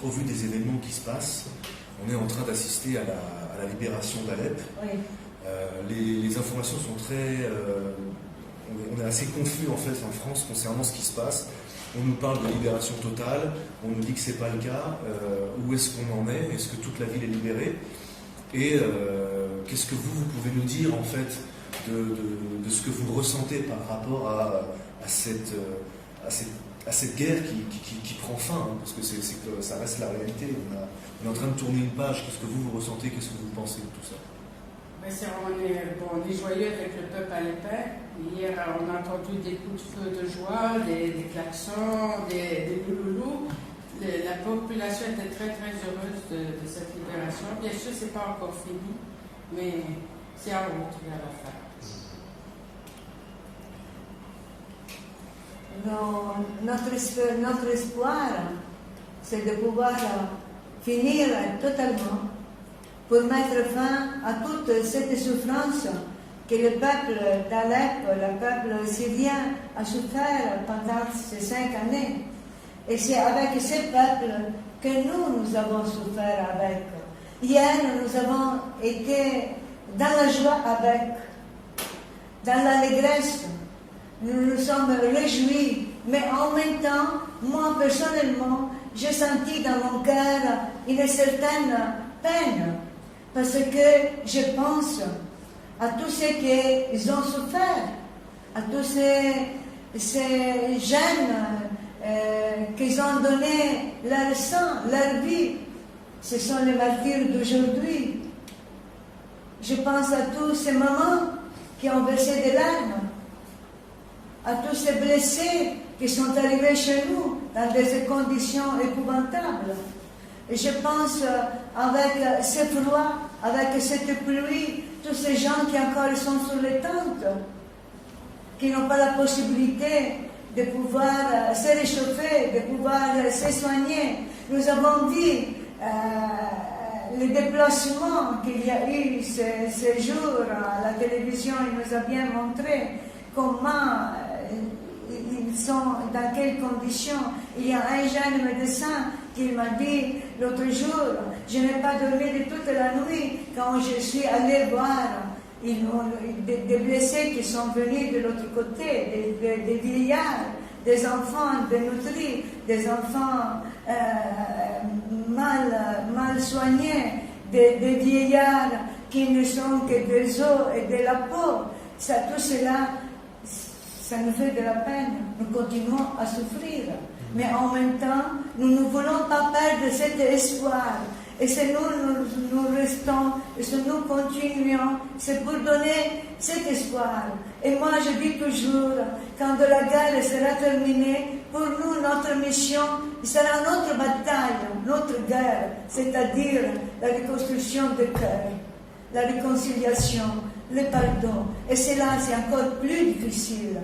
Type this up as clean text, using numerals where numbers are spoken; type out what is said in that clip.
Au vu des événements qui se passent, on est en train d'assister à la libération d'Alep. Oui. Les informations sont très... on est assez confus en fait en France concernant ce qui se passe. On nous parle de libération totale, on nous dit que c'est pas le cas. Où est-ce qu'on en est? Est-ce que toute la ville est libérée? Et qu'est-ce que vous pouvez nous dire en fait de ce que vous ressentez par rapport à cette guerre qui prend fin, hein, parce que ça reste la réalité. On est en train de tourner une page. Qu'est-ce que vous ressentez? Qu'est-ce que vous pensez de tout ça? On est joyeux avec le peuple alepin. Hier, on a entendu des coups de feu de joie, des klaxons, des louloulous. La population était très très heureuse de cette libération. Bien sûr, c'est pas encore fini, mais c'est en route vers la fin. Notre espoir, c'est de pouvoir finir totalement pour mettre fin à toute cette souffrance que le peuple d'Alep, le peuple syrien a souffert pendant ces 5 années. Et c'est avec ce peuple que nous avons souffert avec. Hier, nous avons été dans la joie avec, dans l'allégresse. Nous nous sommes réjouis, mais en même temps, moi personnellement, j'ai senti dans mon cœur une certaine peine, parce que je pense à tous ceux qu'ils ont souffert, à tous ces jeunes qu'ils ont donné leur sang, leur vie. Ce sont les martyrs d'aujourd'hui. Je pense à tous ces mamans qui ont versé des larmes, à tous ces blessés qui sont arrivés chez nous dans des conditions épouvantables. Et je pense avec ce froid, avec cette pluie, tous ces gens qui encore sont sur les tentes, qui n'ont pas la possibilité de pouvoir se réchauffer, de pouvoir se soigner. Nous avons vu les déplacements qu'il y a eu ces jours à la télévision. Il nous a bien montré comment ils sont, dans quelles conditions. Il y a un jeune médecin qui m'a dit l'autre jour, je n'ai pas dormi de toute la nuit quand je suis allé voir des blessés qui sont venus de l'autre côté, des vieillards, des enfants dénutris, des enfants mal soignés, des vieillards qui ne sont que des os et de la peau. Tout cela, ça nous fait de la peine. Nous continuons à souffrir. Mais en même temps, nous ne voulons pas perdre cet espoir. Et si nous restons, et si nous continuons, c'est pour donner cet espoir. Et moi, je dis toujours, quand la guerre sera terminée, pour nous, notre mission sera notre bataille, notre guerre, c'est-à-dire la reconstruction des cœurs, la réconciliation, le pardon. Et cela, c'est encore plus difficile.